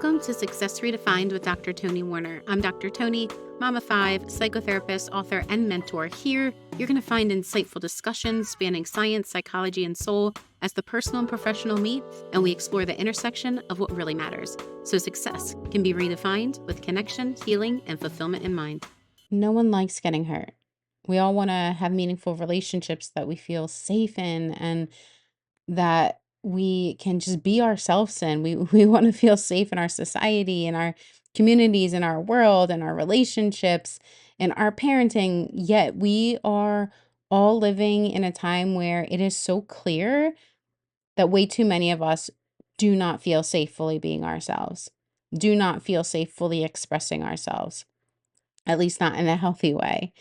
Welcome to Success Redefined with Dr. Tony Warner. I'm Dr. Tony, Mom of 5, psychotherapist, author, and mentor. Here, you're going to find insightful discussions spanning science, psychology, and soul as the personal and professional meet, and we explore the intersection of what really matters. So success can be redefined with connection, healing, and fulfillment in mind. No one likes getting hurt. We all want to have meaningful relationships that we feel safe in and that we can just be ourselves in. We want to feel safe in our society, in our communities, in our world, in our relationships, in our parenting. Yet we are all living in a time where it is so clear that way too many of us do not feel safe fully being ourselves, do not feel safe fully expressing ourselves, at least not in a healthy way,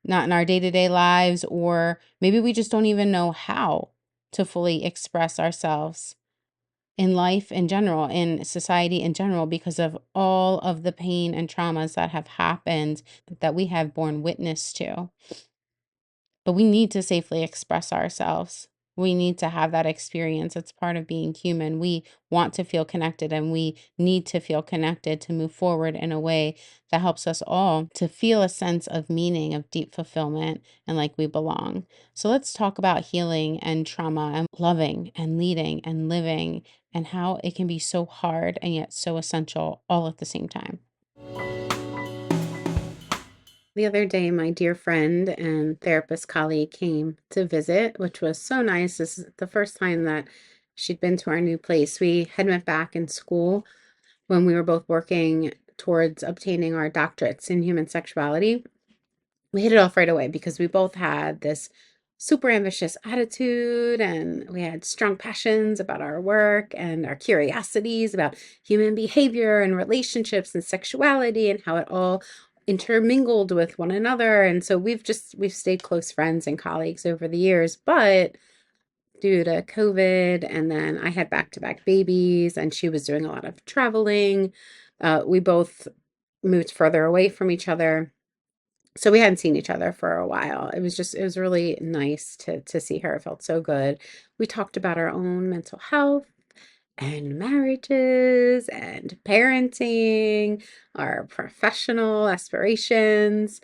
not in our day to day lives, or maybe we just don't even know how to fully express ourselves in life in general, in society in general, because of all of the pain and traumas that have happened that we have borne witness to. But we need to safely express ourselves. We need to have that experience. It's part of being human. We want to feel connected and we need to feel connected to move forward in a way that helps us all to feel a sense of meaning, of deep fulfillment, and like we belong. So let's talk about healing and trauma and loving and leading and living and how it can be so hard and yet so essential all at the same time. The other day, my dear friend and therapist colleague came to visit, which was so nice. This is the first time that she'd been to our new place. We had met back in school when we were both working towards obtaining our doctorates in human sexuality. We hit it off right away because we both had this super ambitious attitude and we had strong passions about our work and our curiosities about human behavior and relationships and sexuality and how it all intermingled with one another. And so we've stayed close friends and colleagues over the years, but due to COVID and then I had back-to-back babies and she was doing a lot of traveling, we both moved further away from each other, so we hadn't seen each other for a while. It was really nice to see her. It felt so good. We talked about our own mental health and marriages and parenting, our professional aspirations.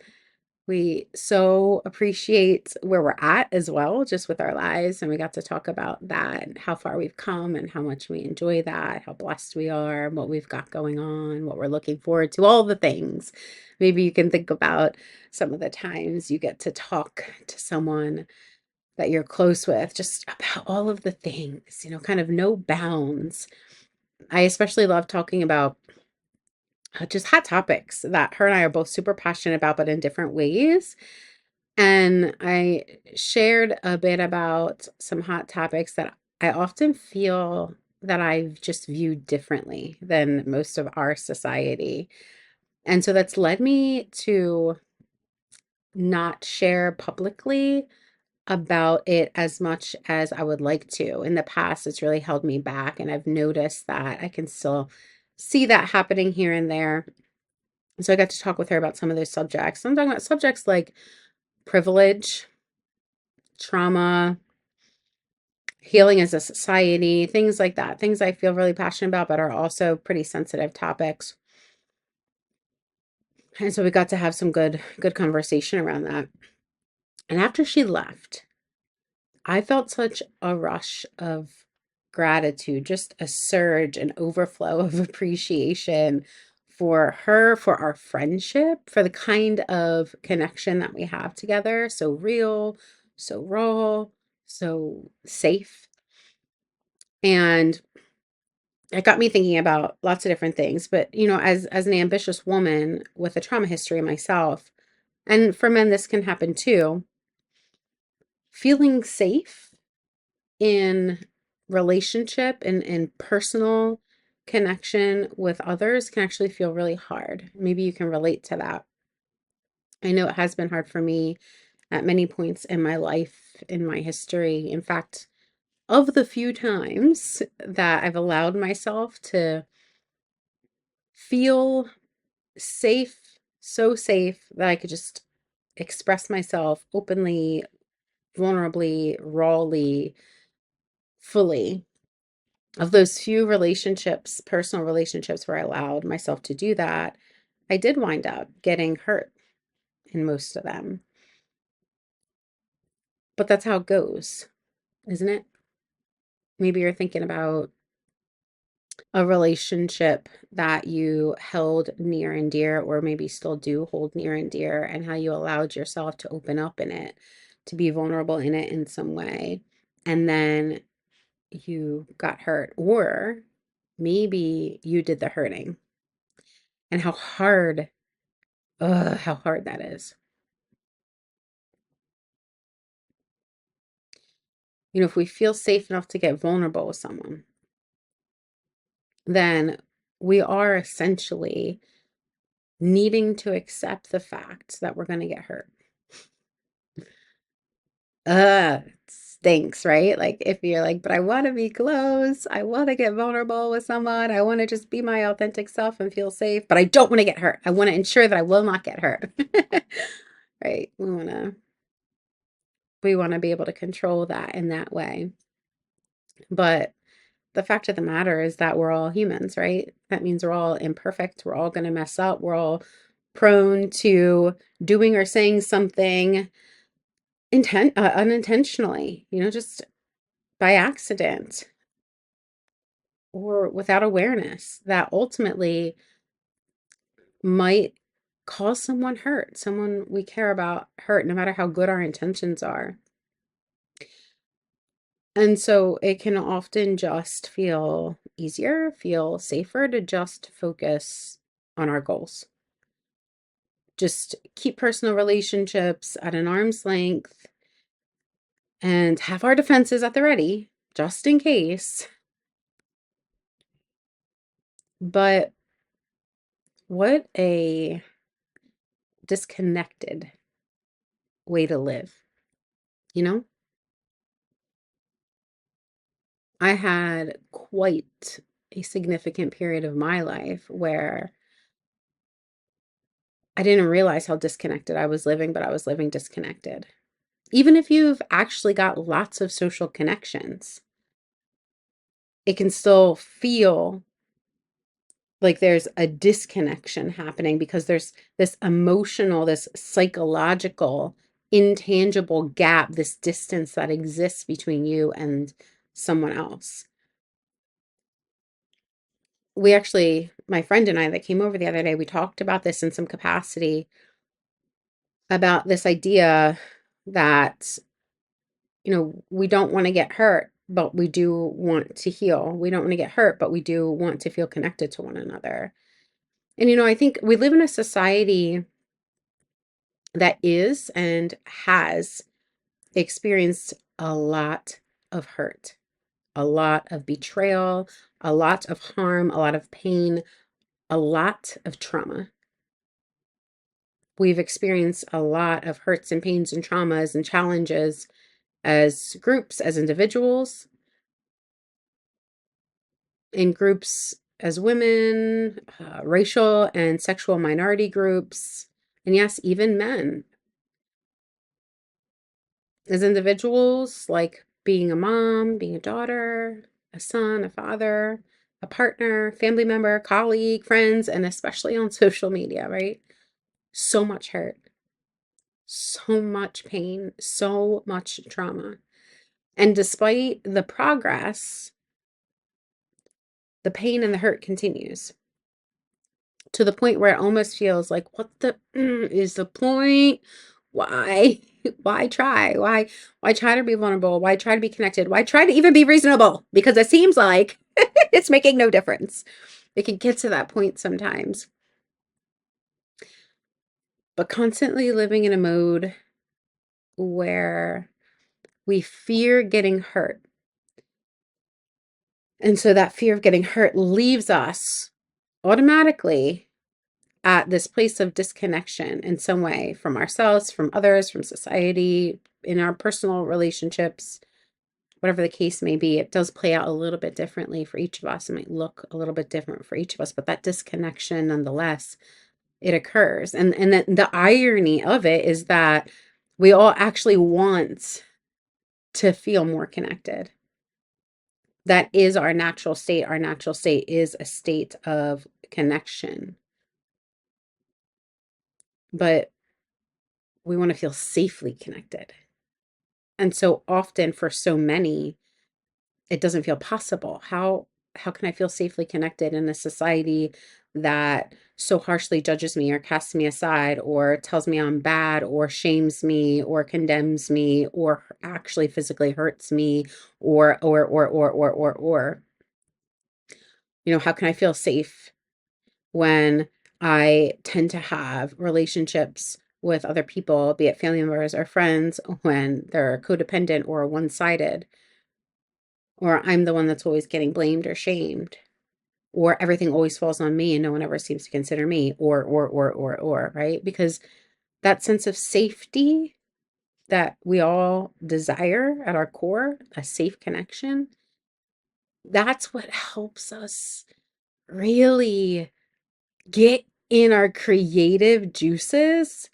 We so appreciate where we're at as well, just with our lives. And we got to talk about that and how far we've come and how much we enjoy that, how blessed we are, what we've got going on, what we're looking forward to, all the things. Maybe you can think about some of the times you get to talk to someone that you're close with, just about all of the things, kind of no bounds. I especially love talking about just hot topics that her and I are both super passionate about, but in different ways. And I shared a bit about some hot topics that I often feel that I've just viewed differently than most of our society. And so that's led me to not share publicly about it as much as I would like to. In the past, it's really held me back, and I've noticed that I can still see that happening here and there. And so I got to talk with her about some of those subjects. I'm talking about subjects like privilege, trauma, healing as a society, things like that. Things I feel really passionate about, but are also pretty sensitive topics. And so we got to have some good conversation around that. And after she left, I felt such a rush of gratitude, just a surge, an overflow of appreciation for her, for our friendship, for the kind of connection that we have together. So real, so raw, so safe. And it got me thinking about lots of different things. But, as an ambitious woman with a trauma history myself, and for men, this can happen too, feeling safe in relationship and personal connection with others can actually feel really hard. Maybe you can relate to that. I know it has been hard for me at many points in my life, in my history. In fact, of the few times that I've allowed myself to feel safe, so safe that I could just express myself openly, vulnerably, rawly, fully, Of those few relationships, personal relationships where I allowed myself to do that, I did wind up getting hurt in most of them. But that's how it goes, isn't it? Maybe you're thinking about a relationship that you held near and dear, or maybe still do hold near and dear, and how you allowed yourself to open up in it, to be vulnerable in it in some way. And then you got hurt, or maybe you did the hurting, and how hard that is. If we feel safe enough to get vulnerable with someone, then we are essentially needing to accept the fact that we're going to get hurt. It stinks, right? Like if you're like, but I want to be close, I want to get vulnerable with someone, I want to just be my authentic self and feel safe, but I don't want to get hurt. I want to ensure that I will not get hurt. Right? We want to be able to control that in that way. But the fact of the matter is that we're all humans, right? That means we're all imperfect. We're all going to mess up. We're all prone to doing or saying something unintentionally, just by accident or without awareness, that ultimately might cause someone hurt, someone we care about hurt, no matter how good our intentions are. And so it can often just feel easier, feel safer to just focus on our goals. Just keep personal relationships at an arm's length and have our defenses at the ready, just in case. But what a disconnected way to live, you know? I had quite a significant period of my life where I didn't realize how disconnected I was living, but I was living disconnected. Even if you've actually got lots of social connections, it can still feel like there's a disconnection happening because there's this emotional, this psychological, intangible gap, this distance that exists between you and someone else. My friend and I that came over the other day, we talked about this in some capacity, about this idea that, we don't want to get hurt, but we do want to heal. We don't want to get hurt, but we do want to feel connected to one another. And, I think we live in a society that is and has experienced a lot of hurt, a lot of betrayal, a lot of harm, a lot of pain, a lot of trauma. We've experienced a lot of hurts and pains and traumas and challenges as groups, as individuals, in groups as women, racial and sexual minority groups, and yes, even men. As individuals, like being a mom, being a daughter, a son, a father, a partner, family member, colleague, friends, and especially on social media, right? So much hurt, so much pain, so much trauma. And despite the progress, the pain and the hurt continues to the point where it almost feels like, what the is the point? Why? Why try? Why try to be vulnerable? Why try to be connected? Why try to even be reasonable? Because it seems like it's making no difference. It can get to that point sometimes. But constantly living in a mode where we fear getting hurt. And so that fear of getting hurt leaves us automatically at this place of disconnection in some way, from ourselves, from others, from society, in our personal relationships, whatever the case may be. It does play out a little bit differently for each of us. It might look a little bit different for each of us, but that disconnection, nonetheless, it occurs. And then the irony of it is that we all actually want to feel more connected. That is our natural state. Our natural state is a state of connection, but we want to feel safely connected. And so often for so many, it doesn't feel possible. How can I feel safely connected in a society that so harshly judges me or casts me aside or tells me I'm bad or shames me or condemns me or actually physically hurts me or how can I feel safe when I tend to have relationships with other people, be it family members or friends, when they're codependent or one-sided, or I'm the one that's always getting blamed or shamed, or everything always falls on me and no one ever seems to consider me, or, right? Because that sense of safety that we all desire at our core, a safe connection, that's what helps us really get in our creative juices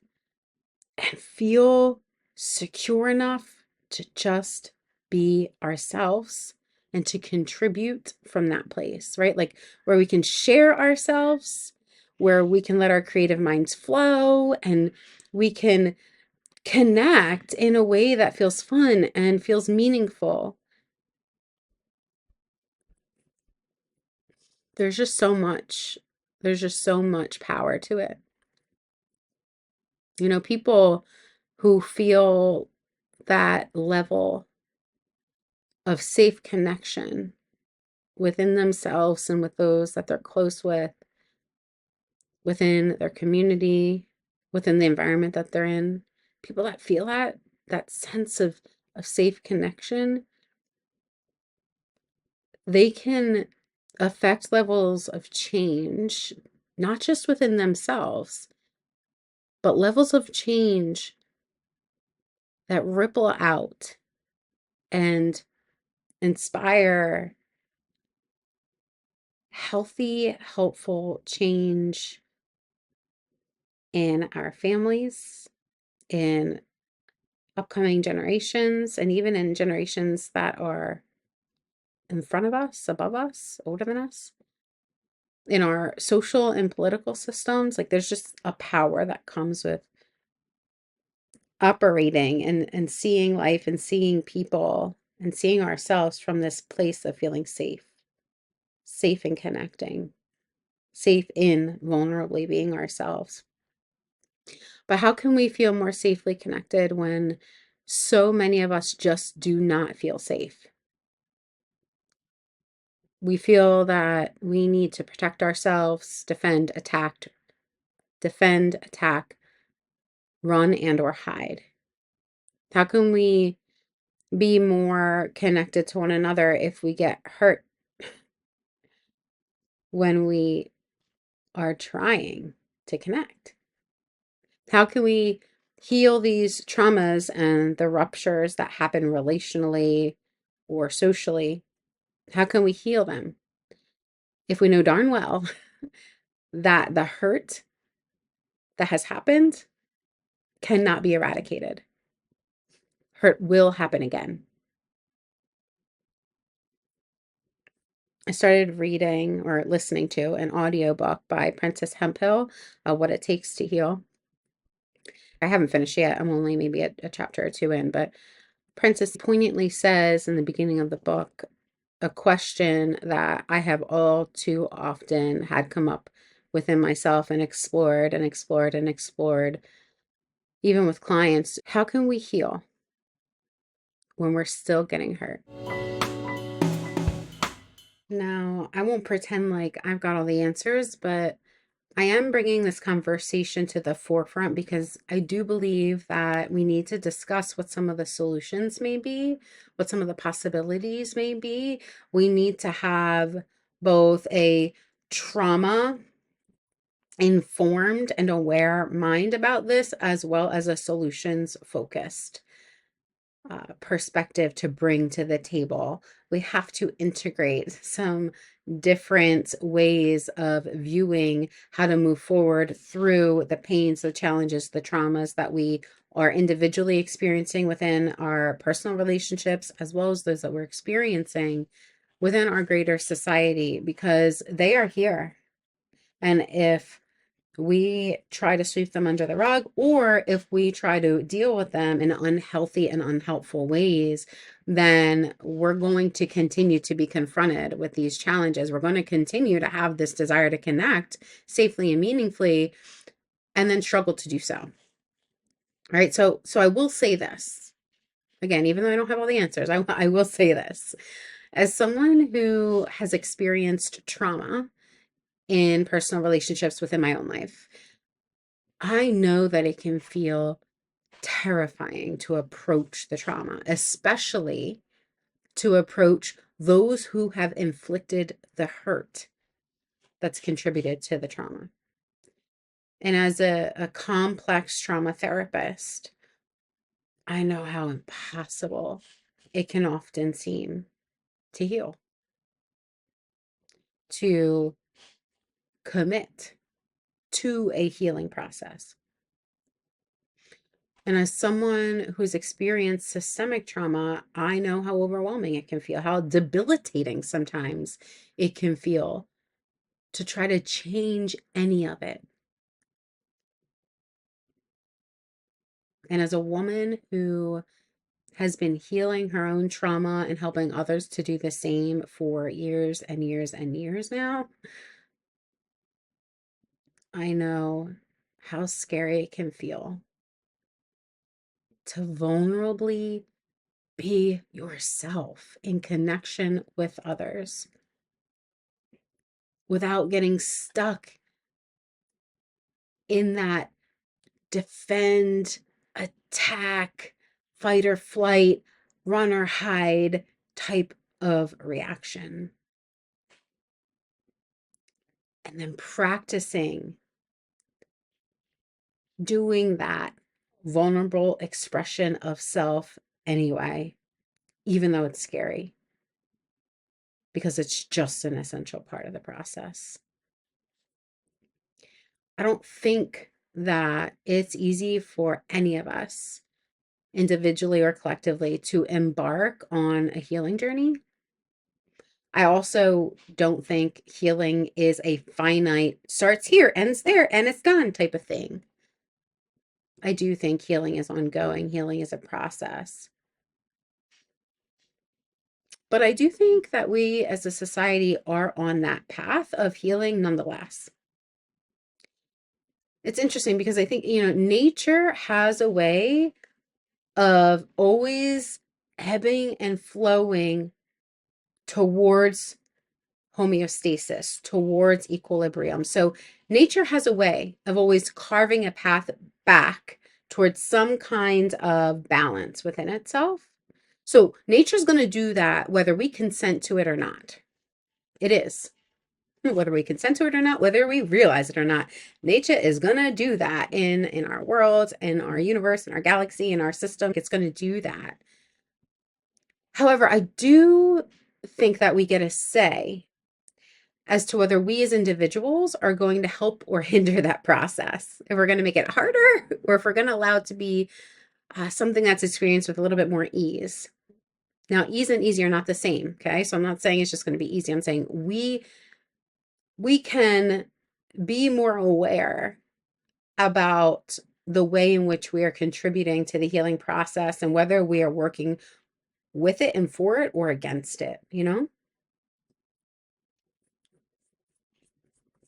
and feel secure enough to just be ourselves and to contribute from that place, right? Like where we can share ourselves, where we can let our creative minds flow, and we can connect in a way that feels fun and feels meaningful. There's just so much, there's just so much power to it. People who feel that level of safe connection within themselves and with those that they're close with, within their community, within the environment that they're in. People that feel that sense of safe connection, they can affect levels of change, not just within themselves, but levels of change that ripple out and inspire healthy, helpful change in our families, in upcoming generations, and even in generations that are in front of us, above us, older than us, in our social and political systems. Like there's just a power that comes with operating and seeing life and seeing people and seeing ourselves from this place of feeling safe, safe in connecting, safe in vulnerably being ourselves. But how can we feel more safely connected when so many of us just do not feel safe? We feel that we need to protect ourselves, defend, attack, run, and or hide. How can we be more connected to one another if we get hurt when we are trying to connect? How can we heal these traumas and the ruptures that happen relationally or socially? How can we heal them if we know darn well that the hurt that has happened cannot be eradicated? Hurt will happen again. I started reading or listening to an audiobook by Princess Hemphill, What It Takes to Heal. I haven't finished yet. I'm only maybe a chapter or two in, but Princess poignantly says in the beginning of the book a question that I have all too often had come up within myself and explored and explored and explored, even with clients. How can we heal when we're still getting hurt? Now, I won't pretend like I've got all the answers, but I am bringing this conversation to the forefront because I do believe that we need to discuss what some of the solutions may be, what some of the possibilities may be. We need to have both a trauma informed and aware mind about this, as well as a solutions focused perspective to bring to the table. We have to integrate some different ways of viewing how to move forward through the pains, the challenges, the traumas that we are individually experiencing within our personal relationships, as well as those that we're experiencing within our greater society because they are here. And if we try to sweep them under the rug, or if we try to deal with them in unhealthy and unhelpful ways, then we're going to continue to be confronted with these challenges. We're going to continue to have this desire to connect safely and meaningfully, and then struggle to do so. All right. So I will say this again, even though I don't have all the answers, I will say this. As someone who has experienced trauma in personal relationships within my own life, I know that it can feel terrifying to approach the trauma, especially to approach those who have inflicted the hurt that's contributed to the trauma. And as a complex trauma therapist, I know how impossible it can often seem to heal, to commit to a healing process. And as someone who's experienced systemic trauma, I know how overwhelming it can feel, how debilitating sometimes it can feel to try to change any of it. And as a woman who has been healing her own trauma and helping others to do the same for years and years and years now, I know how scary it can feel to vulnerably be yourself in connection with others without getting stuck in that defend, attack, fight or flight, run or hide type of reaction. And then practicing doing that vulnerable expression of self anyway, even though it's scary, because it's just an essential part of the process. I don't think that it's easy for any of us, individually or collectively, to embark on a healing journey. I also don't think healing is a finite, starts here, ends there, and it's done type of thing. I do think healing is ongoing. Healing is a process. But I do think that we as a society are on that path of healing nonetheless. It's interesting because I think, nature has a way of always ebbing and flowing towards homeostasis, towards equilibrium. So nature has a way of always carving a path back towards some kind of balance within itself. So nature's going to do that whether we consent to it or not. It is. Whether we consent to it or not, whether we realize it or not, nature is going to do that in our world, in our universe, in our galaxy, in our system. It's going to do that. However, I do think that we get a say as to whether we as individuals are going to help or hinder that process. If we're going to make it harder, or if we're going to allow it to be something that's experienced with a little bit more ease. Now, ease and easy are not the same, okay? So I'm not saying it's just going to be easy. I'm saying we can be more aware about the way in which we are contributing to the healing process and whether we are working with it and for it or against it,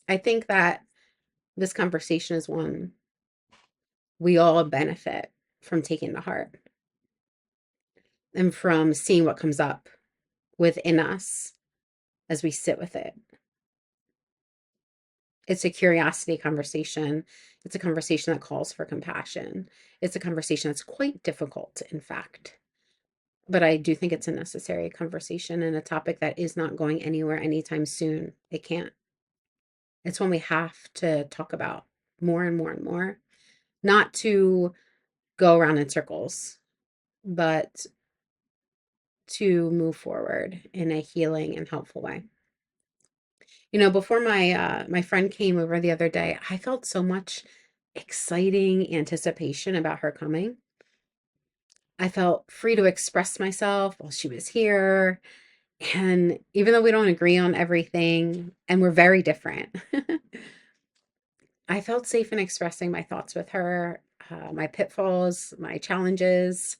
I think that this conversation is one we all benefit from taking to heart and from seeing what comes up within us as we sit with it. It's a curiosity conversation. It's a conversation that calls for compassion. It's a conversation that's quite difficult, in fact. But I do think it's a necessary conversation and a topic that is not going anywhere anytime soon. It can't. It's one we have to talk about more and more and more. Not to go around in circles, but to move forward in a healing and helpful way. Before my friend came over the other day, I felt so much exciting anticipation about her coming. I felt free to express myself while she was here. And even though we don't agree on everything and we're very different, I felt safe in expressing my thoughts with her, my pitfalls, my challenges.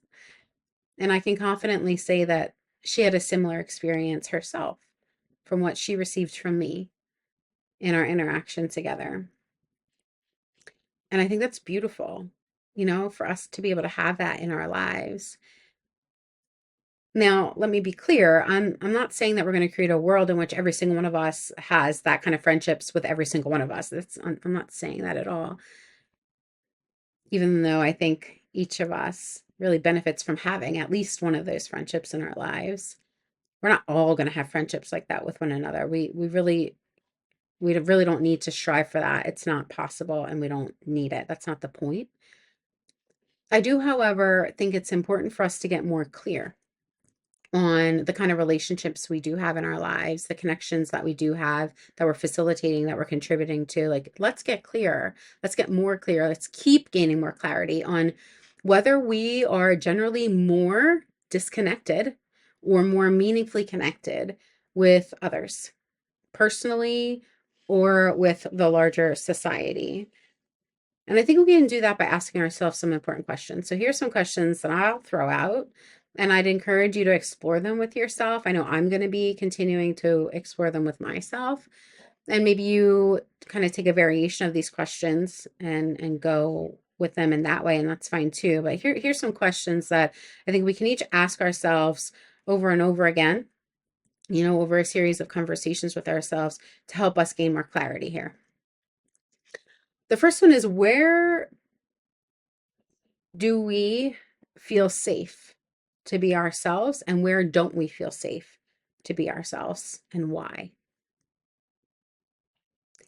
And I can confidently say that she had a similar experience herself from what she received from me in our interaction together. And I think that's beautiful, for us to be able to have that in our lives. Now, let me be clear. I'm not saying that we're going to create a world in which every single one of us has that kind of friendships with every single one of us. I'm not saying that at all. Even though I think each of us really benefits from having at least one of those friendships in our lives. We're not all going to have friendships like that with one another. We really don't need to strive for that. It's not possible and we don't need it. That's not the point. I do, however, think it's important for us to get more clear on the kind of relationships we do have in our lives, the connections that we do have, that we're facilitating, that we're contributing to. Like, let's get clearer. Let's get more clear. Let's keep gaining more clarity on whether we are generally more disconnected or more meaningfully connected with others, personally or with the larger society. And I think we can do that by asking ourselves some important questions. So here's some questions that I'll throw out, and I'd encourage you to explore them with yourself. I know I'm going to be continuing to explore them with myself. And maybe you kind of take a variation of these questions and go with them in that way, and that's fine too. But here's some questions that I think we can each ask ourselves over and over again, over a series of conversations with ourselves to help us gain more clarity here. The first one is, where do we feel safe to be ourselves, and where don't we feel safe to be ourselves, and why?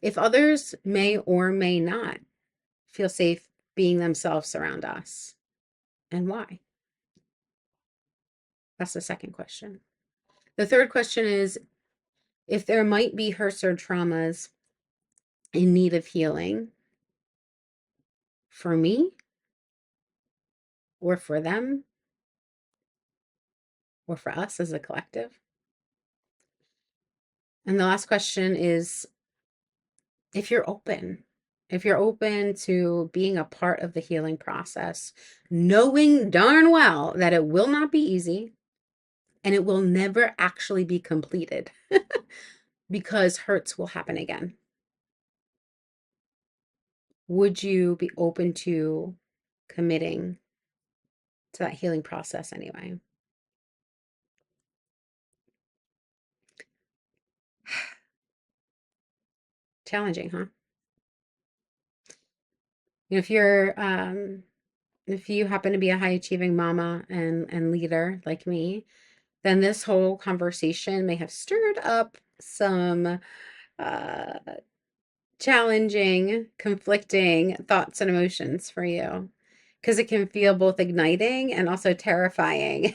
If others may or may not feel safe being themselves around us, and why? That's the second question. The third question is, if there might be hurts or traumas in need of healing for me or for them or for us as a collective. And the last question is, if you're open, to being a part of the healing process, knowing darn well that it will not be easy and it will never actually be completed because hurts will happen again. Would you be open to committing to that healing process anyway? Challenging, huh? If you happen to be a high achieving mama and leader like me, then this whole conversation may have stirred up some uh, challenging, conflicting thoughts and emotions for you, because it can feel both igniting and also terrifying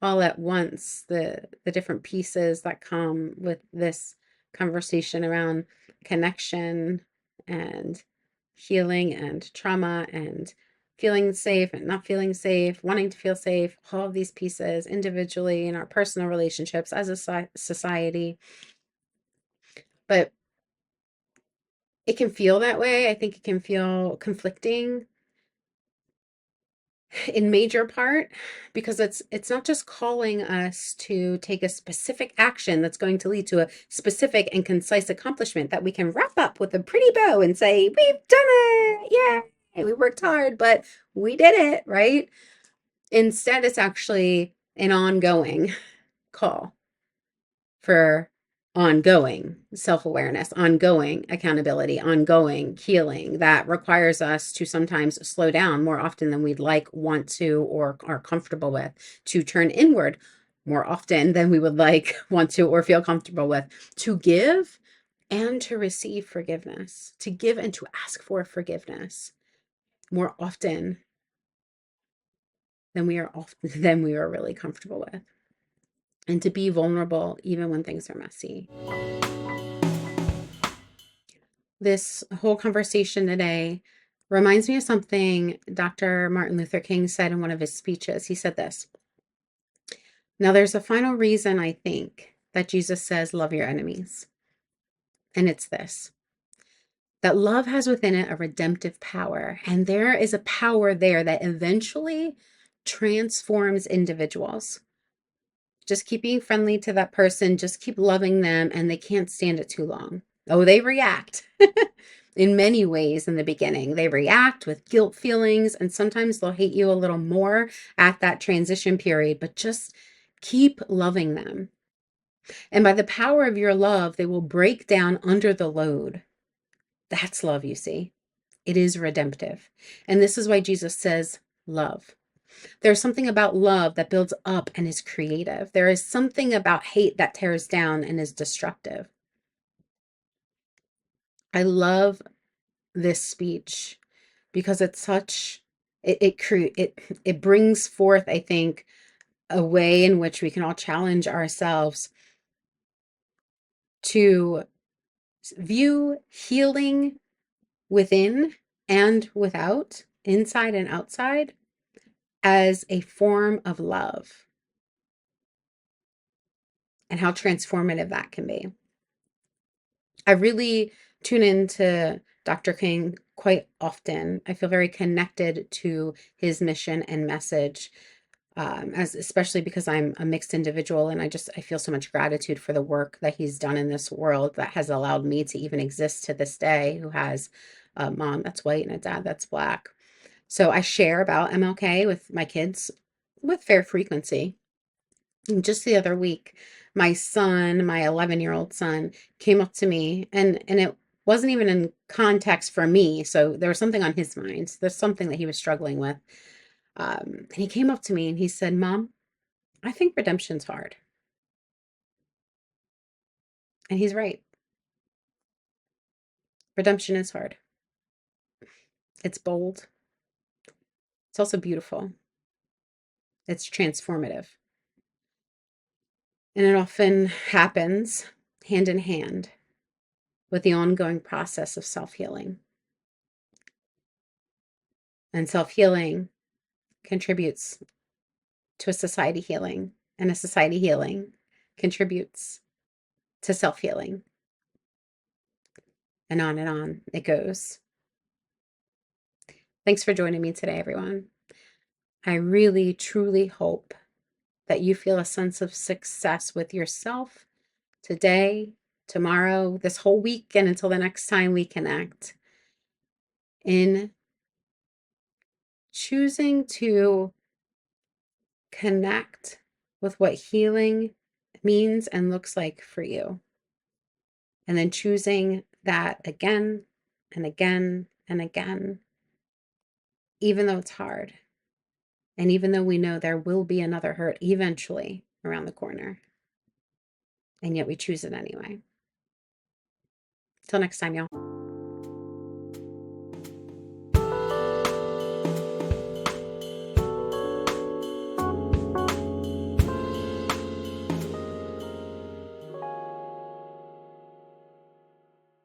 all at once. The different pieces that come with this conversation around connection and healing and trauma and feeling safe and not feeling safe, wanting to feel safe, all of these pieces individually in our personal relationships as a society. But it can feel that way. I think it can feel conflicting in major part because it's not just calling us to take a specific action that's going to lead to a specific and concise accomplishment that we can wrap up with a pretty bow and say, we've done it. Yeah, we worked hard, but we did it, right? Instead, it's actually an ongoing call for ongoing self-awareness, ongoing accountability, ongoing healing that requires us to sometimes slow down more often than we'd like, want to, or are comfortable with, to turn inward more often than we would like, want to, or feel comfortable with, to give and to receive forgiveness, to give and to ask for forgiveness more often than we are really comfortable with, and to be vulnerable even when things are messy. This whole conversation today reminds me of something Dr. Martin Luther King said in one of his speeches. He said this: Now, there's a final reason I think that Jesus says, love your enemies. And it's this, that love has within it a redemptive power. And there is a power there that eventually transforms individuals. Just keep being friendly to that person, just keep loving them, and they can't stand it too long. Oh, they react in many ways in the beginning. They react with guilt feelings, and sometimes they'll hate you a little more at that transition period, but just keep loving them. And by the power of your love, they will break down under the load. That's love, you see. It is redemptive. And this is why Jesus says, love. There's something about love that builds up and is creative. There is something about hate that tears down and is destructive. I love this speech because it's such it brings forth, I think, a way in which we can all challenge ourselves to view healing within and without, inside and outside, as a form of love, and how transformative that can be. I really tune into Dr. King quite often. I feel very connected to his mission and message, as especially because I'm a mixed individual, and I feel so much gratitude for the work that he's done in this world that has allowed me to even exist to this day, who has a mom that's white and a dad that's Black. So I share about MLK with my kids with fair frequency. And just the other week, my son, my 11-year-old son, came up to me, and it wasn't even in context for me. So there was something on his mind. There's something that he was struggling with. And he came up to me and he said, Mom, I think redemption's hard. And he's right. Redemption is hard. It's bold. It's also beautiful. It's transformative. And it often happens hand in hand with the ongoing process of self-healing. And self-healing contributes to a society healing, and a society healing contributes to self-healing. And on it goes. Thanks for joining me today, everyone. I really, truly hope that you feel a sense of success with yourself today, tomorrow, this whole week, and until the next time we connect, in choosing to connect with what healing means and looks like for you. And then choosing that again and again and again, even though it's hard. And even though we know there will be another hurt eventually around the corner. And yet we choose it anyway. Till next time, y'all.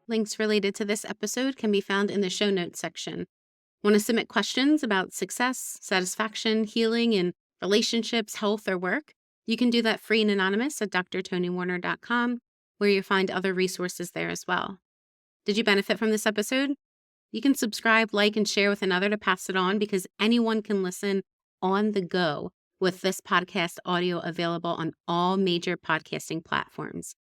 Links related to this episode can be found in the show notes section. Want to submit questions about success, satisfaction, healing, in relationships, health, or work? You can do that free and anonymous at drtonywarner.com, where you'll find other resources there as well. Did you benefit from this episode? You can subscribe, like, and share with another to pass it on, because anyone can listen on the go with this podcast audio available on all major podcasting platforms.